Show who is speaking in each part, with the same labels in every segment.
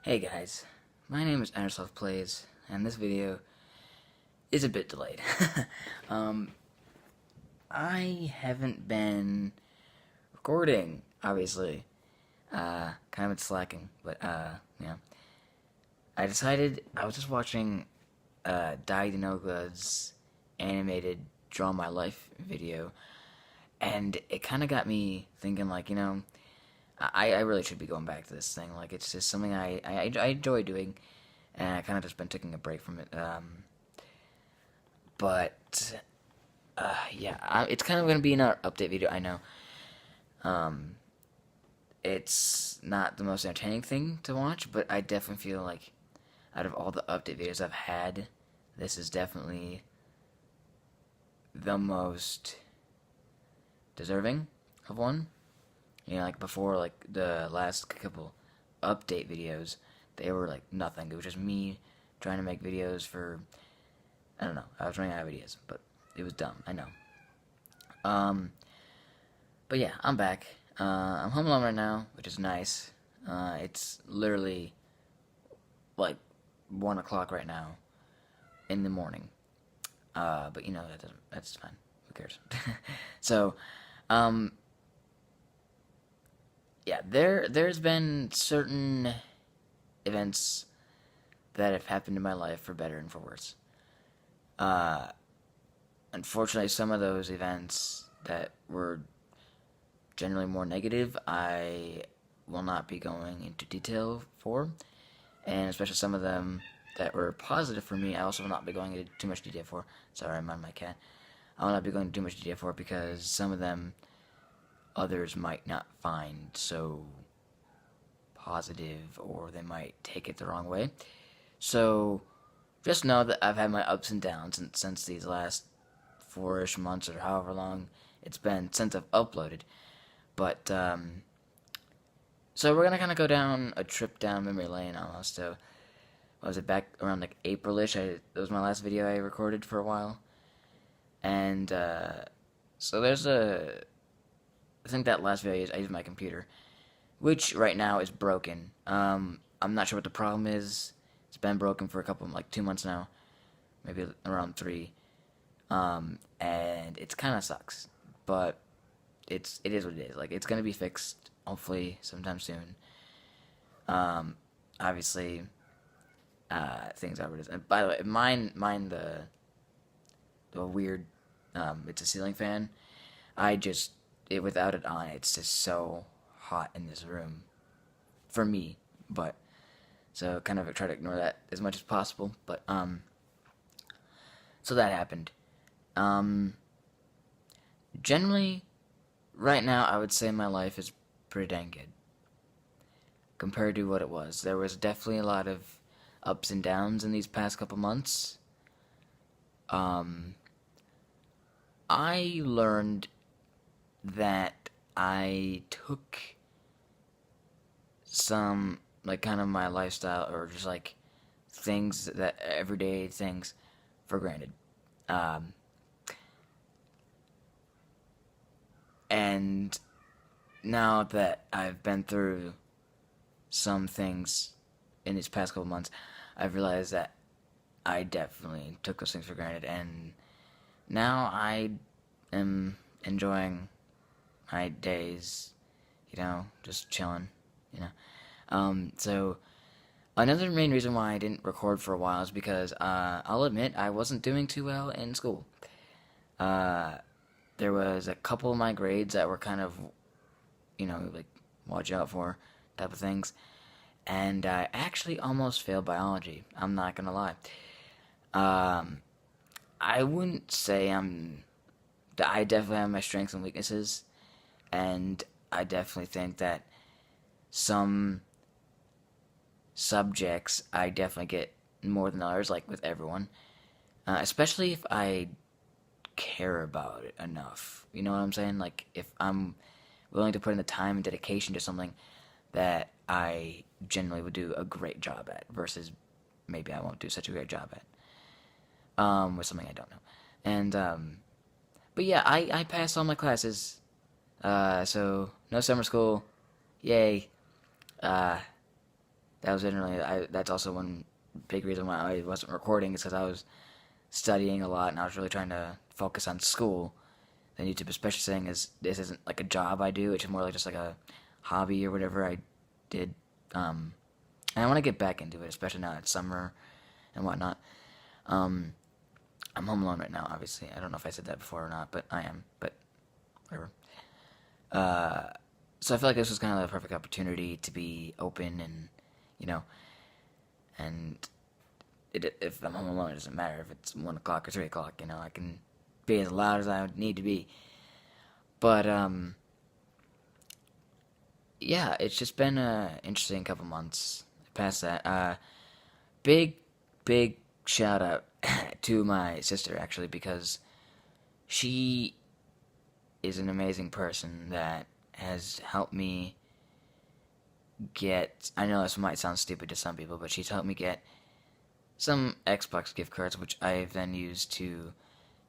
Speaker 1: Hey guys, my name is Airsoft Plays, and this video is a bit delayed. um, I haven't been recording, obviously. Kind of been slacking, but, yeah. I decided, I was just watching, Diagnoga's animated Draw My Life video, and it kind of got me thinking, like, I really should be going back to this thing. Like, it's just something I enjoy doing, and I kind of just been taking a break from it. But yeah, it's kind of going to be an update video. I know. Um, it's not the most entertaining thing to watch, but I definitely feel like out of all the update videos I've had, this is definitely the most deserving of one. Like before, like the last couple update videos, they were like nothing. It was just me trying to make videos for, I don't know. I was running out of ideas, but it was dumb. I know. Um, but yeah, I'm back. I'm home alone right now, which is nice. It's literally like 1 o'clock right now in the morning. But that's fine. Who cares? So, um, yeah, there's been certain events that have happened in my life for better and for worse. Uh, Unfortunately, some of those events that were generally more negative, I will not be going into detail for, and especially some of them that were positive for me, I also will not be going into too much detail for. Sorry, I'm on my cat. I will not be going into too much detail for because some of them others might not find so positive or they might take it the wrong way. So just know that I've had my ups and downs since these last 4-ish months or however long it's been since I've uploaded. But so we're gonna kind of go down a trip down memory lane almost. So was it back around like April-ish? That was my last video I recorded for a while, and so there's a. I think that last video I used my computer, which right now is broken. I'm not sure what the problem is. It's been broken for a couple, like 2 months now, maybe around three. And it kind of sucks, but it is what it is. Like it's gonna be fixed hopefully sometime soon. Obviously, things are what it is. And by the way, mine the weird, it's a ceiling fan. I just it without it on, it's just so hot in this room for me. But so kind of try to ignore that as much as possible. But so that happened. Um, Generally, right now, I would say my life is pretty dang good compared to what it was. There was definitely a lot of ups and downs in these past couple months. Um, I learned that I took some, like, kind of my lifestyle or just like things that everyday things for granted. Um, and now that I've been through some things in these past couple months, I've realized that I definitely took those things for granted, and now I am enjoying my days, just chilling, you know. So another main reason why I didn't record for a while is because I'll admit I wasn't doing too well in school. Uh, there was a couple of my grades that were kind of, like watch out for type of things, and I actually almost failed biology. I'm not gonna lie. Um, I wouldn't say I definitely have my strengths and weaknesses, and I definitely think that some subjects I definitely get more than others, like with everyone. Especially if I care about it enough. You know what I'm saying? Like if I'm willing to put in the time and dedication to something that I generally would do a great job at, versus maybe I won't do such a great job at. With something I don't know. And but yeah, I passed all my classes. So no summer school, yay. Uh, That was generally that's also one big reason why I wasn't recording is because I was studying a lot and I was really trying to focus on school. And YouTube, especially saying is this isn't like a job I do; it's more like just like a hobby or whatever I did. And I want to get back into it, especially now it's summer and whatnot. Um, I'm home alone right now, obviously. I don't know if I said that before or not, but I am. But whatever. Uh, so I feel like this was kind of the perfect opportunity to be open and, you know, and if I'm home alone, it doesn't matter if it's 1 o'clock or 3 o'clock. You know, I can be as loud as I need to be. But yeah, it's just been a interesting couple months. Past that, big, big shout out to my sister actually because she is an amazing person that has helped me get. I know this might sound stupid to some people, but she's helped me get some Xbox gift cards, which I've then used to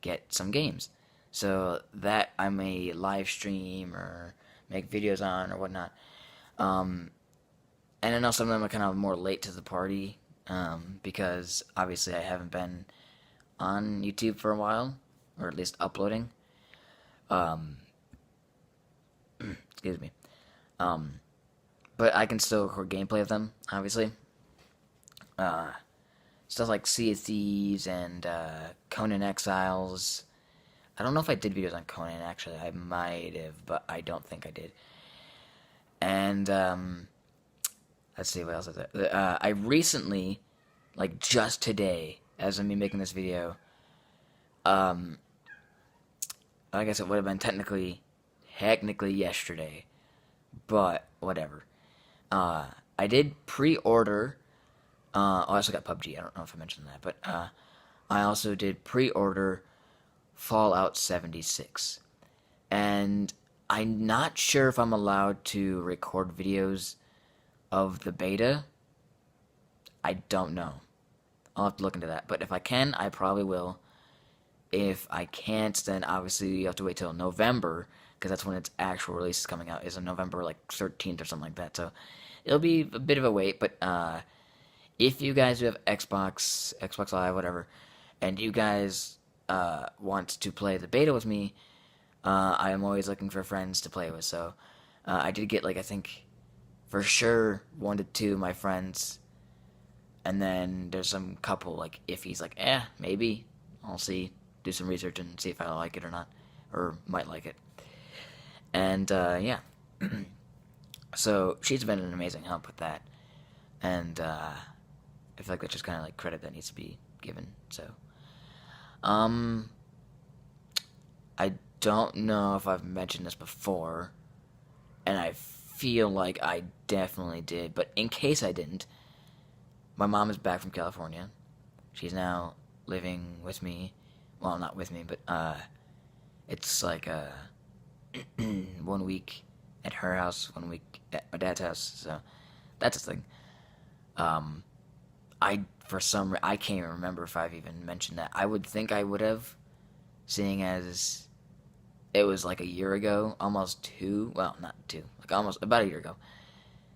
Speaker 1: get some games. So that I may live stream or make videos on or whatnot. Um, and I know some of them are kind of more late to the party because obviously I haven't been on YouTube for a while, or at least uploading. Um, excuse me. Um, but I can still record gameplay of them, obviously. Uh, Stuff like Sea of Thieves and Conan Exiles. I don't know if I did videos on Conan, actually. I might have, but I don't think I did. And, let's see, what else is there? I recently, like just today, as I'm making this video, um, I guess it would have been technically yesterday, but whatever. I did pre-order. I also got PUBG. I don't know if I mentioned that, but I also did pre-order Fallout 76, and I'm not sure if I'm allowed to record videos of the beta. I don't know. I'll have to look into that. But if I can, I probably will. If I can't, then obviously you have to wait till November because that's when its actual release is coming out. Is on November like 13th or something like that. So it'll be a bit of a wait. But if you guys who have Xbox Live, whatever, and you guys want to play the beta with me, I am always looking for friends to play with. So I did get like I think for sure 1 to 2 of my friends, and then there's some couple like if he's like maybe I'll see, do some research and see if I like it or not, or might like it. And yeah, so she's been an amazing help with that, and I feel like that's just kind of like credit that needs to be given. So, um, I don't know if I've mentioned this before, and I feel like I definitely did, but in case I didn't, my mom is back from California. She's now living with me. Well, not with me, but it's like 1 week at her house, 1 week at my dad's house. So that's a thing. Um, I can't even remember if I've even mentioned that. I would think I would have, seeing as it was like a year ago, almost 2. Well, not 2, like almost about a year ago.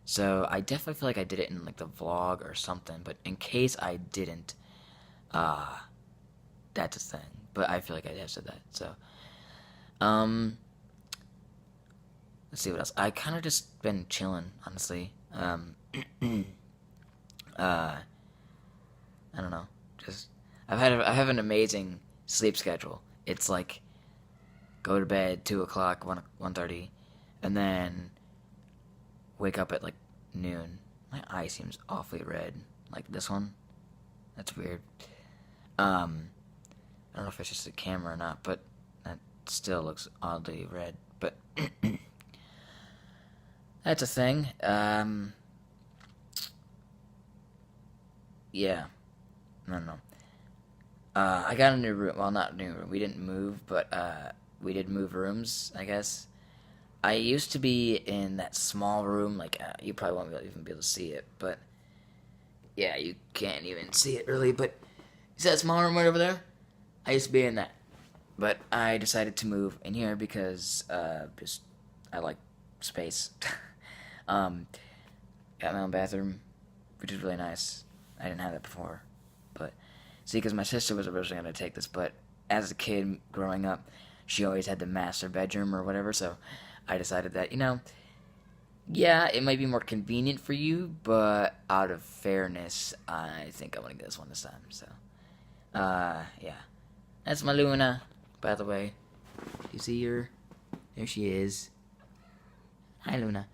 Speaker 1: So I definitely feel like I did it in like the vlog or something. But in case I didn't, uh, that's a thing. But I feel like I have said that. So, um, let's see what else. I kind of just been chilling, honestly. Uh, I don't know. Just I have an amazing sleep schedule. It's like go to bed 2 o'clock, 1:30, and then wake up at like noon. My eye seems awfully red, like this one. That's weird. I don't know if it's just a camera or not, but that still looks oddly red. But that's a thing. Yeah. I don't know. I got a new room. Well, not a new room. We didn't move, but we did move rooms, I guess. I used to be in that small room. Like, you probably won't even be able to see it, but yeah, you can't even see it really. But is that small room right over there? I used to be in that, but I decided to move in here because just I like space. um, got my own bathroom, which is really nice. I didn't have that before, but see, because my sister was originally going to take this, but as a kid growing up, she always had the master bedroom or whatever, so I decided that, yeah, it might be more convenient for you, but out of fairness, I think I'm going to get this one this time, so, yeah. That's my Luna, by the way. You see her? There she is. Hi, Luna.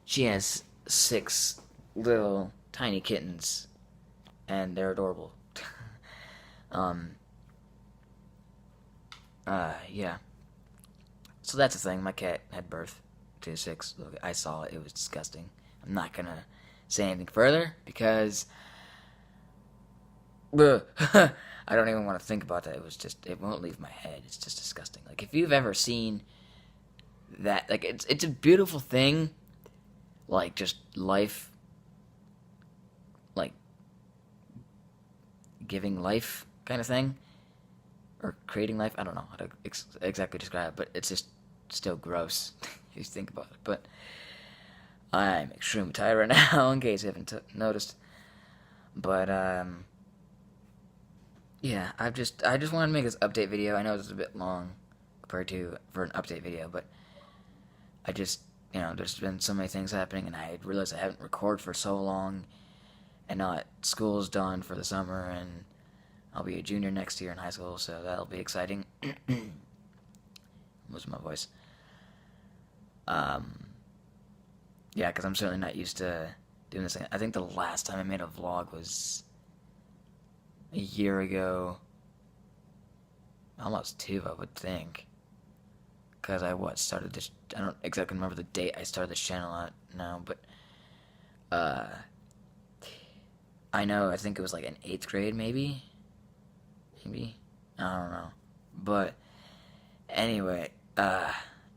Speaker 1: She has 6 little tiny kittens, and they're adorable. um, yeah. So that's the thing. My cat had birth to 6. Look, I saw it. It was disgusting. I'm not gonna say anything further because I don't even want to think about that. It won't leave my head. It's just disgusting. Like, if you've ever seen that, like, it's a beautiful thing. Like, just life, like, giving life kind of thing. Or creating life. I don't know how to exactly describe it, but it's just still gross if you think about it. But I'm extremely tired right now, in case you haven't noticed. But, yeah, I just wanted to make this update video. I know this is a bit long compared to for an update video, but I just, there's been so many things happening, and I realized I haven't recorded for so long, and now that school's done for the summer, and I'll be a junior next year in high school, so that'll be exciting. Losing my voice. Yeah, because I'm certainly not used to doing this thing. I think the last time I made a vlog was a year ago. Almost 2, I would think. Because started this, I don't exactly remember the date I started this channel at now, but, I think it was like in 8th grade, maybe? I don't know. But, anyway,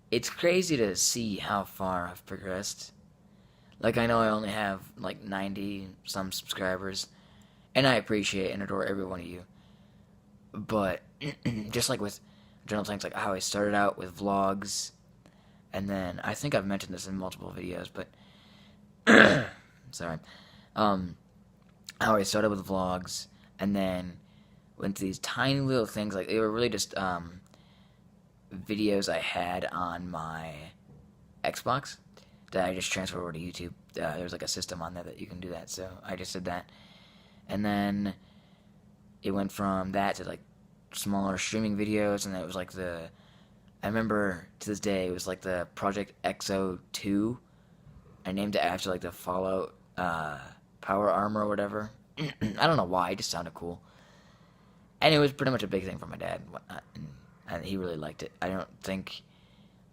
Speaker 1: it's crazy to see how far I've progressed. Like, I know I only have, like, 90-some subscribers, and I appreciate and adore every one of you. But, just like with general things, like how I started out with vlogs, and then, I think I've mentioned this in multiple videos, but, sorry, how I started with vlogs, and then went to these tiny little things, like, they were really just, videos I had on my Xbox that I just transferred over to YouTube. There's like a system on there that you can do that, so I just did that. And then it went from that to like smaller streaming videos, and then it was like I remember to this day, it was like the Project XO2. I named it after like the Fallout power armor or whatever. I don't know why, it just sounded cool. And it was pretty much a big thing for my dad and whatnot, and he really liked it. I don't think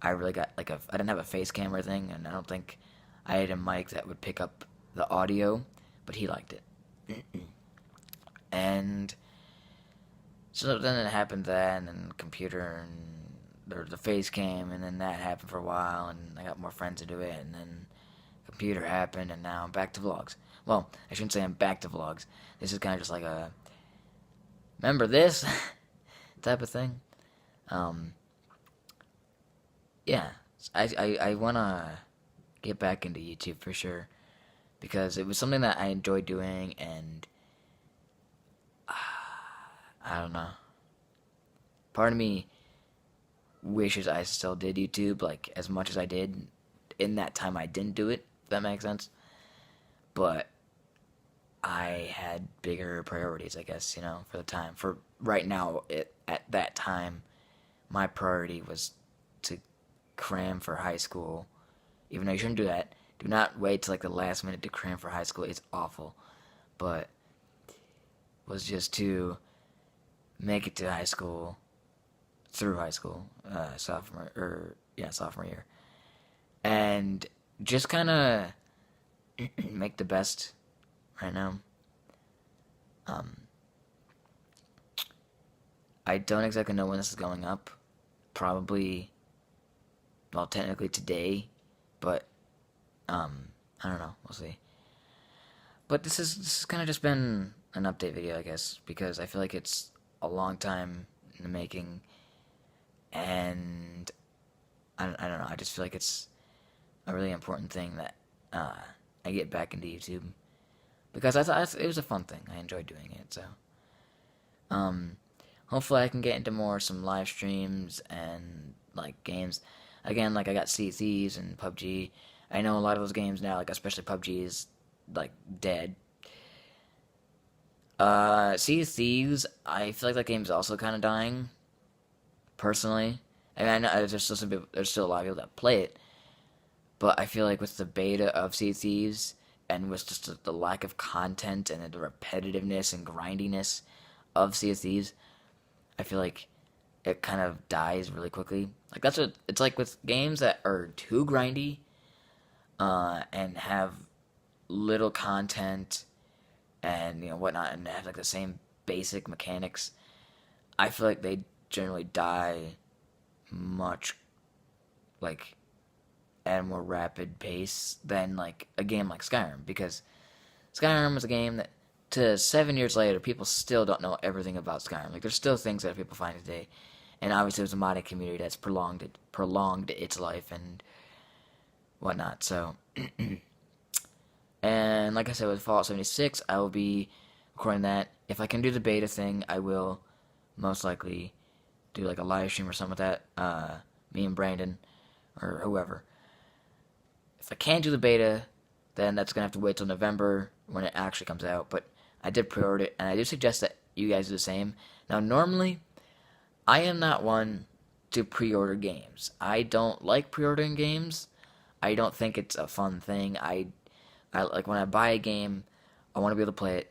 Speaker 1: I really got I didn't have a face camera thing, and I don't think I had a mic that would pick up the audio, but he liked it. And so then it happened then, and computer, and the face cam, and then that happened for a while, and I got more friends to do it, and then computer happened, and now I'm back to vlogs. Well, I shouldn't say I'm back to vlogs. This is kind of just like a, remember this type of thing. Yeah, I want to get back into YouTube for sure, because it was something that I enjoyed doing, and I don't know. Part of me wishes I still did YouTube, like, as much as I did in that time I didn't do it, if that makes sense. But I had bigger priorities, I guess, for the time. For right now, at that time, my priority was to cram for high school. Even though you shouldn't do that. Do not wait till like the last minute to cram for high school. It's awful. But was just to make it to high school, through high school, sophomore year, and just kind of make the best right now. I don't exactly know when this is going up. Probably, well, technically today, but I don't know. We'll see. But this has kind of just been an update video, I guess, because I feel like it's a long time in the making, and I don't know. I just feel like it's a really important thing that I get back into YouTube. because I thought it was a fun thing. I enjoyed doing it. So, um, hopefully I can get into some live streams and like games. Again, like I got Sea of Thieves and PUBG. I know a lot of those games now, like especially PUBG is like dead. Sea of Thieves, I feel like that game's also kind of dying. Personally, I mean, I know there's still a lot of people that play it, but I feel like with the beta of Sea of Thieves and with just the lack of content and the repetitiveness and grindiness of Sea of Thieves, I feel like it kind of dies really quickly. Like that's what it's like with games that are too grindy, and have little content and whatnot, and have like the same basic mechanics. I feel like they generally die much like at a more rapid pace than like a game like Skyrim, because Skyrim is a game that to 7 years later people still don't know everything about Skyrim. Like there's still things that people find today, and obviously there's a modding community that's prolonged its life and whatnot. So, and like I said with Fallout 76, I will be recording that. If I can do the beta thing, I will most likely do like a live stream or something like that. Me and Brandon or whoever. If I can't do the beta, then that's gonna have to wait till November when it actually comes out. But I did pre-order it, and I do suggest that you guys do the same. Now, normally, I am not one to pre-order games. I don't like pre-ordering games. I don't think it's a fun thing. I like when I buy a game, I want to be able to play it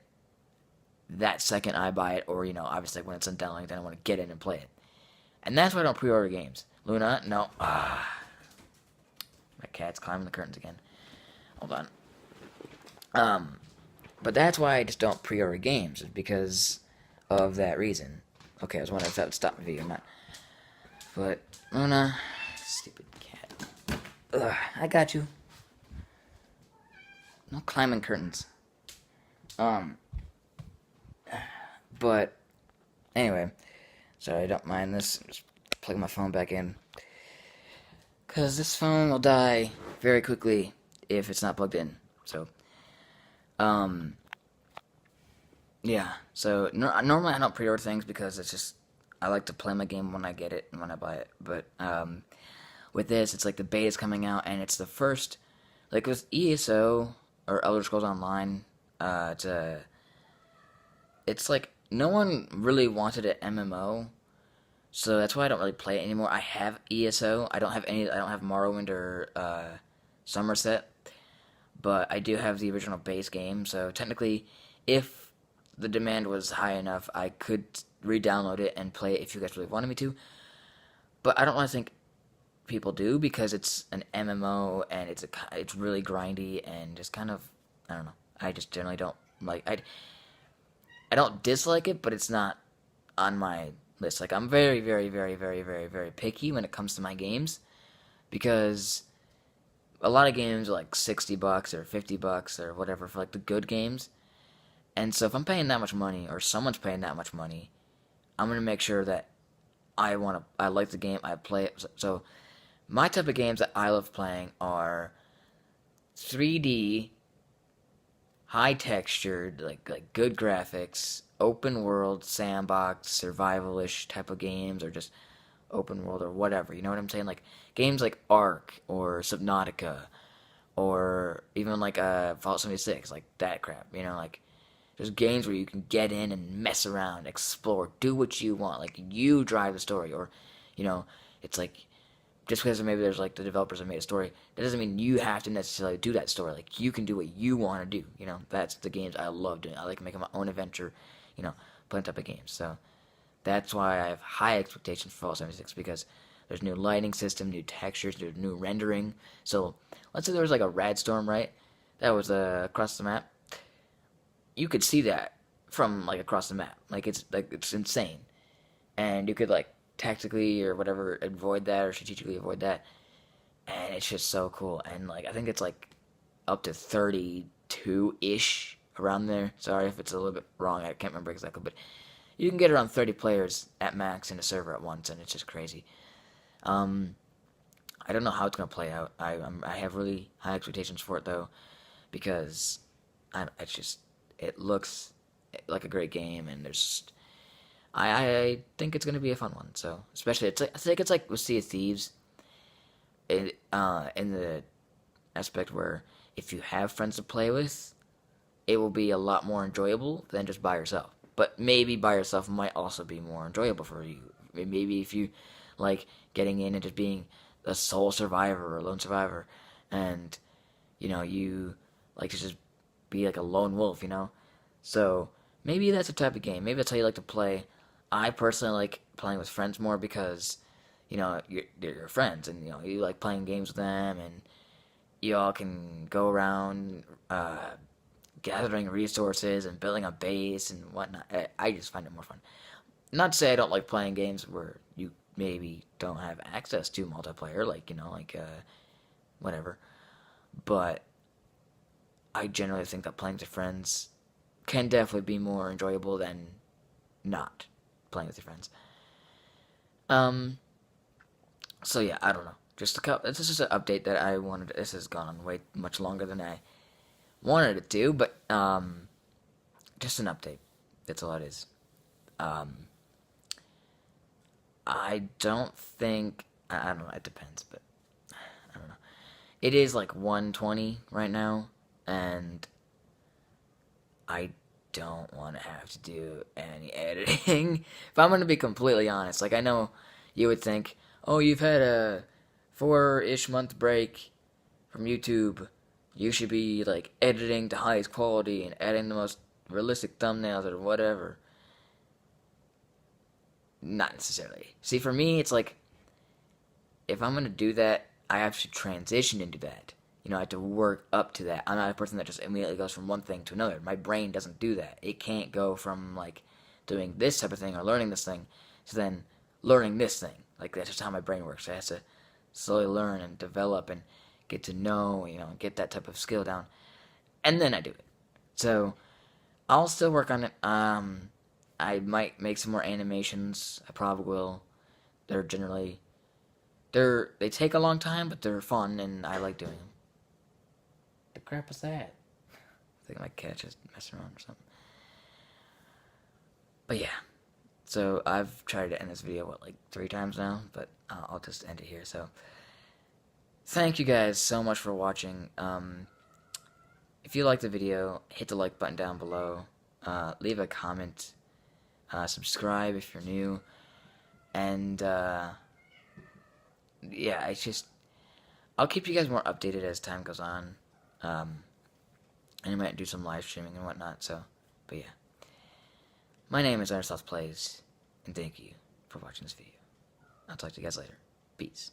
Speaker 1: that second I buy it, or obviously when it's on downloading, then I want to get in and play it. And that's why I don't pre-order games. Luna, no. My cat's climbing the curtains again. Hold on. But that's why I just don't pre-order games, is because of that reason. Okay, I was wondering if that would stop the video or not. But Luna, stupid cat. Ugh, I got you. No climbing curtains. But anyway, sorry, I don't mind this. Just plug my phone back in, cause this phone will die very quickly if it's not plugged in. So, um, yeah. So normally I don't pre-order things because it's just I like to play my game when I get it and when I buy it. But with this, it's like the beta's coming out, and it's the first, like with ESO or Elder Scrolls Online. To It's like no one really wanted an MMO, so that's why I don't really play it anymore. I have ESO. I don't have any. I don't have Morrowind or Somerset, but I do have the original base game. So technically, if the demand was high enough, I could re-download it and play it if you guys really wanted me to. But I don't really think people do, because it's an MMO and it's really grindy and just kind of, I don't know. I just generally don't like. I don't dislike it, but it's not on my list. Like I'm very, very, very, very, very, very picky when it comes to my games, because a lot of games are like $60 or $50 or whatever for like the good games. And so if I'm paying that much money, or someone's paying that much money, I'm gonna make sure that I like the game, I play it. So my type of games that I love playing are 3D, high textured, like good graphics, open world, sandbox, survival-ish type of games, or just open world or whatever. You know what I'm saying? Like games like Ark or Subnautica, or even like Fallout 76, like that crap. Like just games where you can get in and mess around, explore, do what you want. Like you drive the story, or you know, it's like just because maybe there's like the developers have made a story, that doesn't mean you have to necessarily do that story. Like you can do what you want to do. That's the games I love doing. I like making my own adventure. Playing type of games. So that's why I have high expectations for Fallout 76, because there's new lighting system, new textures, there's new rendering. So let's say there was like a rad storm, right? That was across the map. You could see that from like across the map. It's insane, and you could like tactically or whatever avoid that, or strategically avoid that, and it's just so cool. And like I think it's like up to 32 ish around there. Sorry if it's a little bit wrong. I can't remember exactly, but you can get around 30 players at max in a server at once, and it's just crazy. Um, I don't know how it's gonna play out. I have really high expectations for it though, because it's just It looks like a great game, and I think it's gonna be a fun one. So especially I think it's like with Sea of Thieves, in the aspect where if you have friends to play with, it will be a lot more enjoyable than just by yourself. But maybe by yourself might also be more enjoyable for you. Maybe if you like getting in and just being a sole survivor or a lone survivor, and you like to just be like a lone wolf, So maybe that's a type of game. Maybe that's how you like to play. I personally like playing with friends more because they're your friends, and you like playing games with them, and you all can go around gathering resources and building a base and whatnot. I just find it more fun. Not to say I don't like playing games where you maybe don't have access to multiplayer, like whatever. But I generally think that playing with your friends can definitely be more enjoyable than not playing with your friends. Um. So yeah, I don't know. Just a couple. This is just an update that I wanted. This has gone on way much longer than I wanted it to, but just an update. That's all it is. Um, I don't think. I don't know. It depends, but I don't know. It is like 1:20 right now, and I don't want to have to do any editing. If I'm gonna be completely honest, like I know you would think, oh, you've had a 4-ish month break from YouTube. You should be like editing to highest quality and adding the most realistic thumbnails or whatever. Not necessarily. See, for me, it's like if I'm gonna do that, I have to transition into that. I have to work up to that. I'm not a person that just immediately goes from one thing to another. My brain doesn't do that. It can't go from like doing this type of thing or learning this thing to then learning this thing. Like that's just how my brain works. It has to slowly learn and develop and get to know, get that type of skill down, and then I do it. So I'll still work on it. I might make some more animations. I probably will. They're generally they take a long time, but they're fun, and I like doing them. The crap is that? I think my cat just messing around or something. But yeah, so I've tried to end this video like 3 times now, but I'll just end it here. So thank you guys so much for watching. If you liked the video, hit the like button down below. Leave a comment. Subscribe if you're new. And yeah, I'll keep you guys more updated as time goes on. And I might do some live streaming and whatnot. So, but yeah. My name is Ernest Plays, and thank you for watching this video. I'll talk to you guys later. Peace.